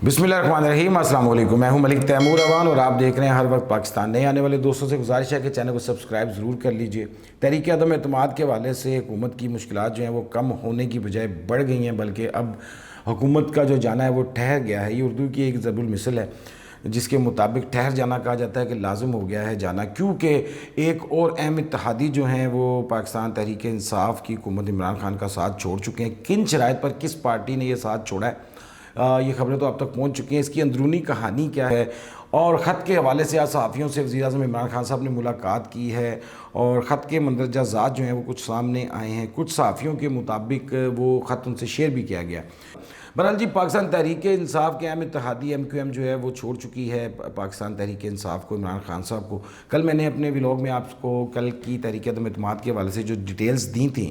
بسم اللہ الرحمن الرحیم، السلام علیکم۔ میں ہوں ملک تیمور اوان اور آپ دیکھ رہے ہیں ہر وقت پاکستان۔ نئے آنے والے دوستوں سے گزارش ہے کہ چینل کو سبسکرائب ضرور کر لیجئے۔ تحریک عدم اعتماد کے حوالے سے حکومت کی مشکلات جو ہیں وہ کم ہونے کی بجائے بڑھ گئی ہیں، بلکہ اب حکومت کا جو جانا ہے وہ ٹھہر گیا ہے۔ یہ اردو کی ایک ضرب المثل ہے جس کے مطابق ٹھہر جانا کہا جاتا ہے کہ لازم ہو گیا ہے جانا، کیونکہ ایک اور اہم اتحادی جو ہیں وہ پاکستان تحریک انصاف کی حکومت عمران خان کا ساتھ چھوڑ چکے ہیں۔ کن شرائط پر کس پارٹی نے یہ ساتھ چھوڑا ہے، یہ خبریں تو اب تک پہنچ چکی ہیں۔ اس کی اندرونی کہانی کیا ہے، اور خط کے حوالے سے آج صحافیوں سے وزیر اعظم عمران خان صاحب نے ملاقات کی ہے اور خط کے مندرجہ ذات جو ہیں وہ کچھ سامنے آئے ہیں۔ کچھ صحافیوں کے مطابق وہ خط ان سے شیئر بھی کیا گیا۔ بہرحال جی، پاکستان تحریک انصاف کے اہم اتحادی ایم کیو ایم جو ہے وہ چھوڑ چکی ہے پاکستان تحریک انصاف کو، عمران خان صاحب کو۔ کل میں نے اپنے ولاگ میں آپ کو کل کی تحریک عدم اعتماد کے حوالے سے جو ڈیٹیلز دی تھیں،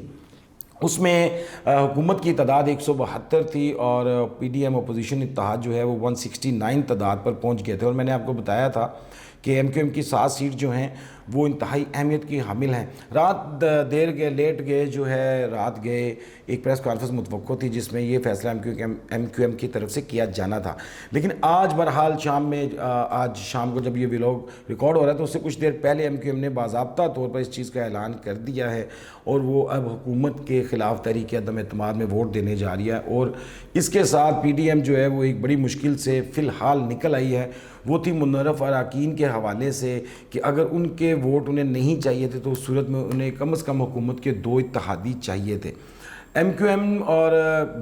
اس میں حکومت کی تعداد 172 تھی اور پی ڈی ایم اپوزیشن اتحاد جو ہے وہ 169 تعداد پر پہنچ گئے تھے، اور میں نے آپ کو بتایا تھا کہ ایم کیو ایم کی 7 سیٹ جو ہیں وہ انتہائی اہمیت کی حامل ہیں۔ رات دیر گئے، لیٹ گئے، جو ہے رات گئے، ایک پریس کانفرنس متوقع تھی جس میں یہ فیصلہ ایم کیو ایم کی طرف سے کیا جانا تھا، لیکن آج بہرحال آج شام کو جب یہ ولاگ ریکارڈ ہو رہا ہے تو اس سے کچھ دیر پہلے ایم کیو ایم نے باضابطہ طور پر اس چیز کا اعلان کر دیا ہے، اور وہ اب حکومت کے خلاف تحریک عدم اعتماد میں ووٹ دینے جا رہی ہے، اور اس کے ساتھ پی ڈی ایم جو ہے وہ ایک بڑی مشکل سے فی الحال نکل آئی ہے۔ وہ تھی منحرف اراکین کے حوالے سے کہ اگر ان کے ووٹ انہیں نہیں چاہیے تھے تو اس صورت میں انہیں کم از کم حکومت کے 2 اتحادی چاہیے تھے۔ ایم کیو ایم اور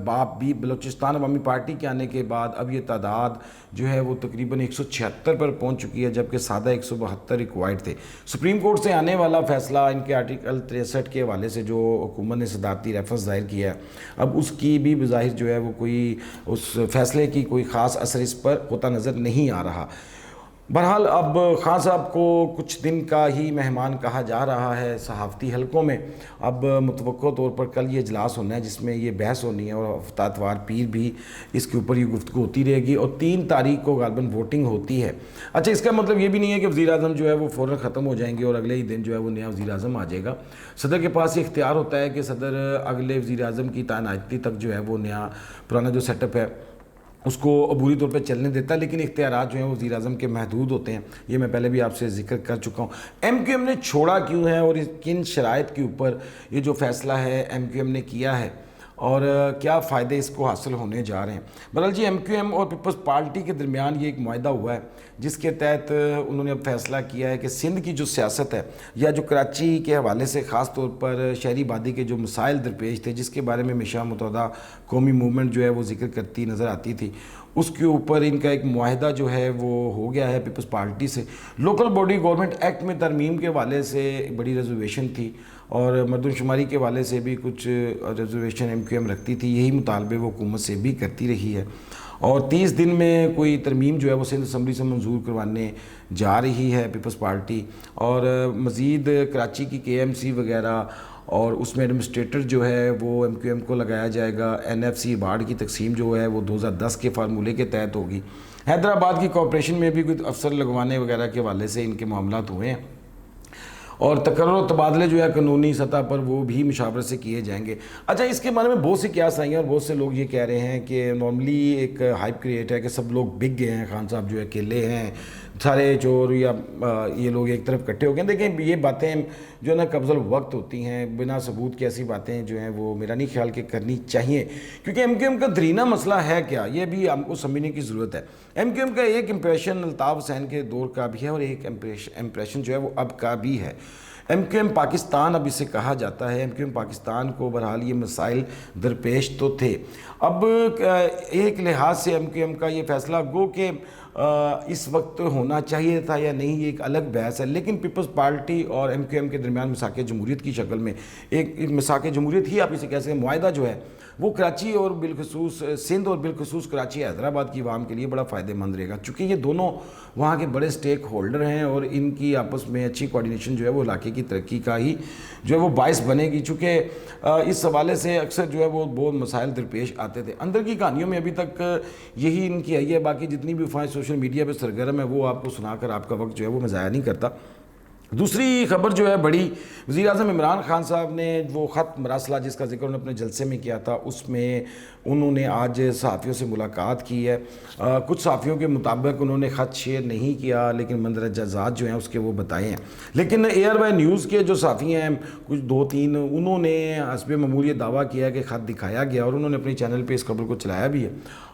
باپ بھی بلوچستان عوامی پارٹی کے آنے کے بعد اب یہ تعداد جو ہے وہ تقریباً 176 پر پہنچ چکی ہے، جبکہ سادہ 172 ریکوائرڈ تھے۔ سپریم کورٹ سے آنے والا فیصلہ ان کے آرٹیکل 63 کے حوالے سے جو حکومت نے صدارتی ریفرنس ظاہر کیا ہے، اب اس کی بھی بظاہر جو ہے وہ کوئی اس فیصلے کی کوئی خاص اثر اس پر ہوتا نظر نہیں آ رہا۔ بہرحال اب خان صاحب کو کچھ دن کا ہی مہمان کہا جا رہا ہے صحافتی حلقوں میں۔ اب متوقع طور پر کل یہ اجلاس ہونا ہے جس میں یہ بحث ہونی ہے، اور ہفتہ اتوار پیر بھی اس کے اوپر یہ گفتگو ہوتی رہے گی، اور 3 تاریخ کو غالباً ووٹنگ ہوتی ہے۔ اچھا، اس کا مطلب یہ بھی نہیں ہے کہ وزیر اعظم جو ہے وہ فوراً ختم ہو جائیں گے اور اگلے ہی دن جو ہے وہ نیا وزیر اعظم آ جائے گا۔ صدر کے پاس یہ اختیار ہوتا ہے کہ صدر اگلے وزیر اعظم کی تعیناتی تک جو ہے وہ پرانا جو سیٹ اپ ہے اس کو عبوری طور پہ چلنے دیتا ہے، لیکن اختیارات جو ہیں وہ وزیر اعظم کے محدود ہوتے ہیں۔ یہ میں پہلے بھی آپ سے ذکر کر چکا ہوں۔ ایم کیو ایم نے چھوڑا کیوں ہے اور کن شرائط کے اوپر یہ جو فیصلہ ہے ایم کیو ایم نے کیا ہے، اور کیا فائدے اس کو حاصل ہونے جا رہے ہیں۔ بہرحال جی، ایم کیو ایم اور پیپلز پارٹی کے درمیان یہ ایک معاہدہ ہوا ہے جس کے تحت انہوں نے اب فیصلہ کیا ہے کہ سندھ کی جو سیاست ہے، یا جو کراچی کے حوالے سے خاص طور پر شہری آبادی کے جو مسائل درپیش تھے جس کے بارے میں ہمیشہ متحدہ قومی موومنٹ جو ہے وہ ذکر کرتی نظر آتی تھی، اس کے اوپر ان کا ایک معاہدہ جو ہے وہ ہو گیا ہے پیپلز پارٹی سے۔ لوکل باڈی گورنمنٹ ایکٹ میں ترمیم کے حوالے سے بڑی ریزرویشن تھی، اور مردم شماری کے حوالے سے بھی کچھ ریزرویشن ایم کیو ایم رکھتی تھی، یہی مطالبے وہ حکومت سے بھی کرتی رہی ہے، اور 30 دن میں کوئی ترمیم جو ہے وہ سندھ اسمبلی سے منظور کروانے جا رہی ہے پیپلز پارٹی، اور مزید کراچی کی کے ایم سی وغیرہ اور اس میں ایڈمنسٹریٹر جو ہے وہ ایم کیو ایم کو لگایا جائے گا۔ این ایف سی ایوارڈ کی تقسیم جو ہے وہ 2010 کے فارمولے کے تحت ہوگی۔ حیدرآباد کی کارپوریشن میں بھی کچھ افسر لگوانے وغیرہ کے حوالے سے ان کے معاملات ہوئے ہیں، اور تقرر و تبادلے جو ہے قانونی سطح پر وہ بھی مشاورت سے کیے جائیں گے۔ اچھا، اس کے بارے میں بہت سی قیاس آئی ہیں، اور بہت سے لوگ یہ کہہ رہے ہیں کہ نارملی ایک ہائپ کریٹ ہے کہ سب لوگ بک گئے ہیں، خان صاحب جو ہے اکیلے ہیں، سارے چور یا یہ لوگ ایک طرف اکٹھے ہو گئے ہیں۔ دیکھیں، یہ باتیں جو ہے نا قبض الوقت ہوتی ہیں، بنا ثبوت کی ایسی باتیں جو ہیں وہ میرا نہیں خیال کہ کرنی چاہیے، کیونکہ ایم کیو ایم کا درینہ مسئلہ ہے کیا، یہ بھی ہم کو سمجھنے کی ضرورت ہے۔ ایم کیو ایم کا ایک امپریشن الطاف حسین کے دور کا بھی ہے، اور ایک امپریشن جو ہے وہ اب کا بھی ہے۔ ایم کیو ایم پاکستان اب اسے کہا جاتا ہے۔ ایم کیو ایم پاکستان کو بہرحال یہ مسائل درپیش تو تھے۔ اب ایک لحاظ سے ایم کیو ایم کا یہ فیصلہ گو کہ اس وقت ہونا چاہیے تھا یا نہیں، یہ ایک الگ بحث ہے، لیکن پیپلز پارٹی اور ایم کیو ایم کے درمیان مساق جمہوریت کی شکل میں ایک مساق جمہوریت ہی آپ اسے کہہ سکتے ہیں، معاہدہ جو ہے وہ کراچی اور بالخصوص سندھ اور بالخصوص کراچی حیدرآباد کی عوام کے لیے بڑا فائدہ مند رہے گا، چونکہ یہ دونوں وہاں کے بڑے سٹیک ہولڈر ہیں، اور ان کی آپس میں اچھی کوارڈینیشن جو ہے وہ علاقے کی ترقی کا ہی جو ہے وہ باعث بنے گی، چونکہ اس حوالے سے اکثر جو ہے وہ بہت مسائل درپیش آتے تھے۔ اندر کی کہانیوں میں ابھی تک یہی ان کی آئی ہے، باقی جتنی بھی افواہیں سوشل میڈیا پہ سرگرم ہے وہ آپ کو سنا کر آپ کا وقت جو ہے وہ میں ضائع نہیں کرتا۔ دوسری خبر جو ہے بڑی، وزیر اعظم عمران خان صاحب نے وہ خط مراسلہ جس کا ذکر انہوں نے اپنے جلسے میں کیا تھا، اس میں انہوں نے آج صحافیوں سے ملاقات کی ہے۔ کچھ صحافیوں کے مطابق انہوں نے خط شیئر نہیں کیا، لیکن مندرجہ ذات جو ہیں اس کے وہ بتائے ہیں۔ لیکن ایئر وائی نیوز کے جو صحافی ہیں کچھ 2-3 انہوں نے حسب معمول یہ دعویٰ کیا کہ خط دکھایا گیا، اور انہوں نے اپنے چینل پہ اس خبر کو چلایا بھی ہے،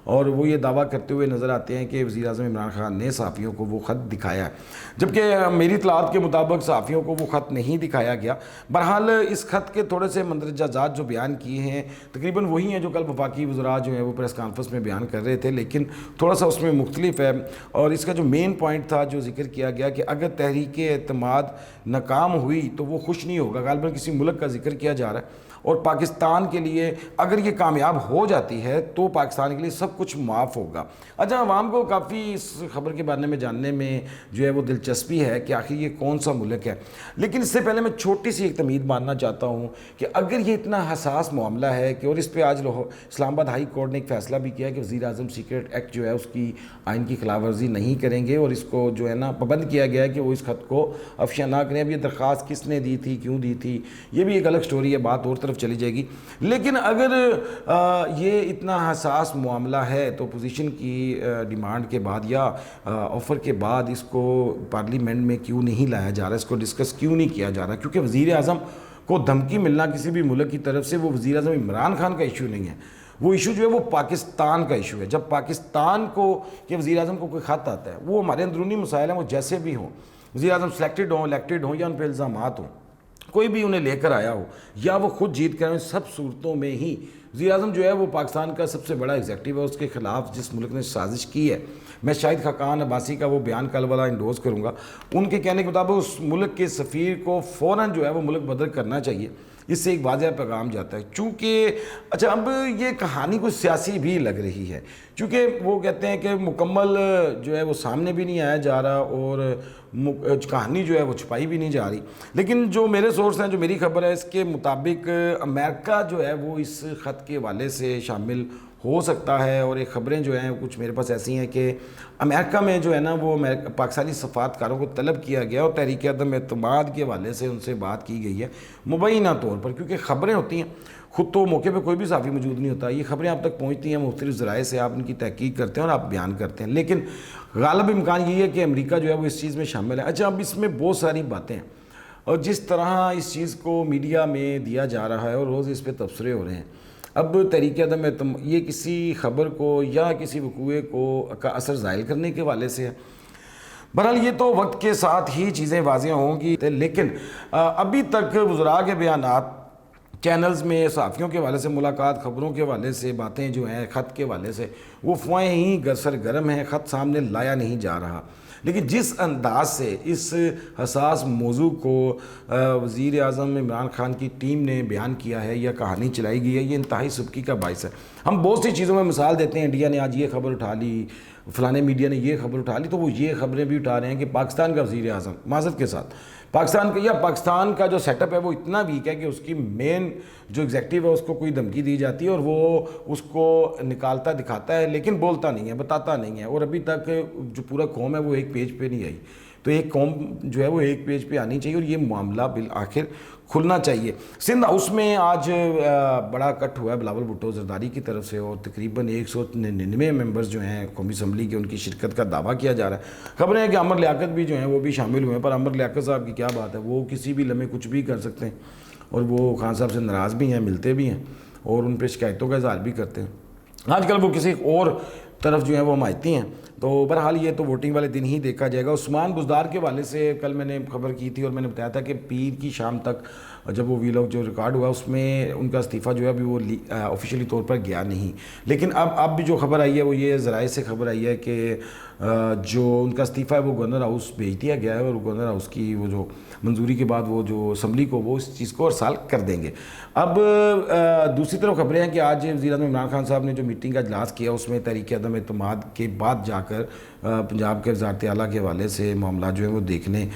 اور وہ یہ دعویٰ کرتے ہوئے نظر آتے ہیں کہ وزیر اعظم عمران خان نے صحافیوں کو وہ خط دکھایا ہے، جبکہ میری اطلاعات کے مطابق صحافیوں کو وہ خط نہیں دکھایا گیا۔ بہرحال اس خط کے تھوڑے سے مندرجہ ذات جو بیان کیے ہیں تقریباً وہی ہیں جو کل وفاقی وزراء جو ہیں وہ پریس کانفرنس میں بیان کر رہے تھے، لیکن تھوڑا سا اس میں مختلف ہے۔ اور اس کا جو مین پوائنٹ تھا جو ذکر کیا گیا کہ اگر تحریک اعتماد ناکام ہوئی تو وہ خوش نہیں ہوگا، غالباً کسی ملک کا ذکر کیا جا رہا ہے، اور پاکستان کے لیے اگر یہ کامیاب ہو جاتی ہے تو پاکستان کے لیے سب کچھ معاف ہوگا۔ اچھا، عوام کو کافی اس خبر کے بارے میں جاننے میں جو ہے وہ دلچسپی ہے کہ آخر یہ کون سا ملک ہے، لیکن اس سے پہلے میں چھوٹی سی ایک تمہید ماننا چاہتا ہوں کہ اگر یہ اتنا حساس معاملہ ہے کہ، اور اس پہ آج اسلام آباد ہائی کورٹ نے ایک فیصلہ بھی کیا کہ وزیر اعظم سیکرٹ ایکٹ جو ہے اس کی آئین کی خلاف ورزی نہیں کریں گے، اور اس کو جو ہے نا پابند کیا گیا ہے کہ وہ اس خط کو افشا نہ کریں۔ اب یہ درخواست کس نے دی تھی، کیوں دی تھی، یہ بھی ایک الگ سٹوری ہے، بات اور طرف چلی جائے گی۔ لیکن اگر یہ اتنا حساس معاملہ ہے تو اپوزیشن کی ڈیمانڈ کے بعد یا آفر کے بعد اس کو پارلیمنٹ میں کیوں نہیں لایا جا رہا، اس کو ڈسکس کیوں نہیں کیا جا رہا؟ کیونکہ وزیر اعظم کو دھمکی ملنا کسی بھی ملک کی طرف سے وہ وزیر اعظم عمران خان کا ایشو نہیں ہے، وہ ایشو جو ہے وہ پاکستان کا ایشو ہے۔ جب پاکستان کو کہ وزیر اعظم کو کوئی خط آتا ہے، وہ ہمارے اندرونی مسائل ہیں، وہ جیسے بھی ہوں، وزیر اعظم سلیکٹڈ ہوں، الیکٹڈ ہوں، یا ان پہ الزامات ہوں، کوئی بھی انہیں لے کر آیا ہو یا وہ خود جیت کر آئے، سب صورتوں میں ہی وزیر اعظم جو ہے وہ پاکستان کا سب سے بڑا ایگزیکٹو ہے۔ اس کے خلاف جس ملک نے سازش کی ہے، میں شاہد خاقان عباسی کا وہ بیان کل والا انڈوز کروں گا، ان کے کہنے کے مطابق اس ملک کے سفیر کو فوراً جو ہے وہ ملک بدر کرنا چاہیے۔ اس سے ایک واضح پیغام جاتا ہے، چونکہ اچھا اب یہ کہانی کوئی سیاسی بھی لگ رہی ہے، چونکہ وہ کہتے ہیں کہ مکمل جو ہے وہ سامنے بھی نہیں آیا جا رہا، اور کہانی جو ہے وہ چھپائی بھی نہیں جا رہی۔ لیکن جو میرے سورس ہیں، جو میری خبر ہے، اس کے مطابق امریکہ جو ہے وہ اس خط کے حوالے سے شامل ہو سکتا ہے، اور ایک خبریں جو ہیں کچھ میرے پاس ایسی ہیں کہ امریکہ میں جو ہے نا وہ پاکستانی سفارتکاروں کو طلب کیا گیا اور تحریک عدم اعتماد کے حوالے سے ان سے بات کی گئی ہے مبینہ طور پر، کیونکہ خبریں ہوتی ہیں، خود تو موقع پہ کوئی بھی صحافی موجود نہیں ہوتا، یہ خبریں آپ تک پہنچتی ہیں مختلف ذرائع سے، آپ ان کی تحقیق کرتے ہیں اور آپ بیان کرتے ہیں، لیکن غالب امکان یہ ہے کہ امریکہ جو ہے وہ اس چیز میں شامل ہے۔ اچھا، اب اس میں بہت ساری باتیں ہیں، اور جس طرح اس چیز کو میڈیا میں دیا جا رہا ہے اور روز اس پہ تبصرے ہو رہے ہیں، اب تحریک عدم اعتماد یہ کسی خبر کو یا کسی وقوعے کو کا اثر زائل کرنے کے حوالے سے ہے۔ بہرحال یہ تو وقت کے ساتھ ہی چیزیں واضح ہوں گی، لیکن ابھی تک وزراء کے بیانات، چینلز میں صحافیوں کے حوالے سے ملاقات، خبروں کے حوالے سے باتیں جو ہیں، خط کے حوالے سے وہ فوائیں ہی سرگرم ہیں، خط سامنے لایا نہیں جا رہا۔ لیکن جس انداز سے اس حساس موضوع کو وزیر اعظم عمران خان کی ٹیم نے بیان کیا ہے یا کہانی چلائی گئی ہے، یہ انتہائی سبکی کا باعث ہے۔ ہم بہت سی چیزوں میں مثال دیتے ہیں، انڈیا نے آج یہ خبر اٹھا لی، فلانے میڈیا نے یہ خبر اٹھا لی، تو وہ یہ خبریں بھی اٹھا رہے ہیں کہ پاکستان کا وزیر اعظم، معذرت کے ساتھ پاکستان کا جو سیٹ اپ ہے وہ اتنا ویک ہے کہ اس کی مین جو ایگزیکٹو ہے اس کو کوئی دھمکی دی جاتی ہے اور وہ اس کو نکالتا دکھاتا ہے، لیکن بولتا نہیں ہے، بتاتا نہیں ہے، اور ابھی تک جو پورا قوم ہے وہ ایک پیج پہ نہیں آئی۔ تو ایک قوم جو ہے وہ ایک پیج پہ آنی چاہیے، اور یہ معاملہ بالآخر کھلنا چاہیے۔ سندھ ہاؤس میں آج بڑا کٹ ہوا ہے بلاول بھٹو زرداری کی طرف سے، اور تقریباً 199 ممبرز جو ہیں قومی اسمبلی کے، ان کی شرکت کا دعویٰ کیا جا رہا ہے۔ خبریں ہیں کہ عمر لیاقت بھی جو ہیں وہ بھی شامل ہوئے ہیں، پر عمر لیاقت صاحب کی کیا بات ہے، وہ کسی بھی لمحے کچھ بھی کر سکتے ہیں، اور وہ خان صاحب سے ناراض بھی ہیں، ملتے بھی ہیں، اور ان پہ شکایتوں کا اظہار بھی کرتے ہیں۔ آج کل وہ کسی اور طرف جو ہیں وہ حمایتی ہیں، تو بہرحال یہ تو ووٹنگ والے دن ہی دیکھا جائے گا۔ عثمان بزدار کے حوالے سے کل میں نے خبر کی تھی اور میں نے بتایا تھا کہ پیر کی شام تک جب وہ ویلاگ جو ریکارڈ ہوا اس میں ان کا استعفیٰ جو ہے ابھی وہ آفیشیلی طور پر گیا نہیں، لیکن اب بھی جو خبر آئی ہے وہ یہ ذرائع سے خبر آئی ہے کہ جو ان کا استعفیٰ ہے وہ گورنر ہاؤس بھیج دیا گیا ہے، اور گورنر ہاؤس کی وہ جو منظوری کے بعد وہ جو اسمبلی کو وہ اس چیز کو ارسال کر دیں گے۔ اب دوسری طرف خبریں ہیں کہ آج وزیر اعظم عمران خان صاحب نے جو میٹنگ کا اجلاس کیا اس میں تحریک عدم اعتماد کے بعد جا کر پنجاب کے وزارت اعلیٰ کے حوالے سے معاملات جو ہیں وہ دیکھنے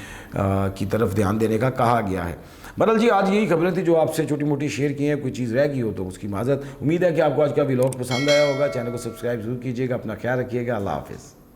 کی طرف دھیان دینے کا کہا گیا ہے۔ بہرحال جی آج یہی خبریں تھیں جو آپ سے چھوٹی موٹی شیئر کی ہیں، کوئی چیز رہ گئی ہو تو اس کی معذرت۔ امید ہے کہ آپ کو آج کا ولاگ پسند آیا ہوگا، چینل کو سبسکرائب ضرور کیجیے گا، اپنا خیال رکھیے گا، اللہ حافظ۔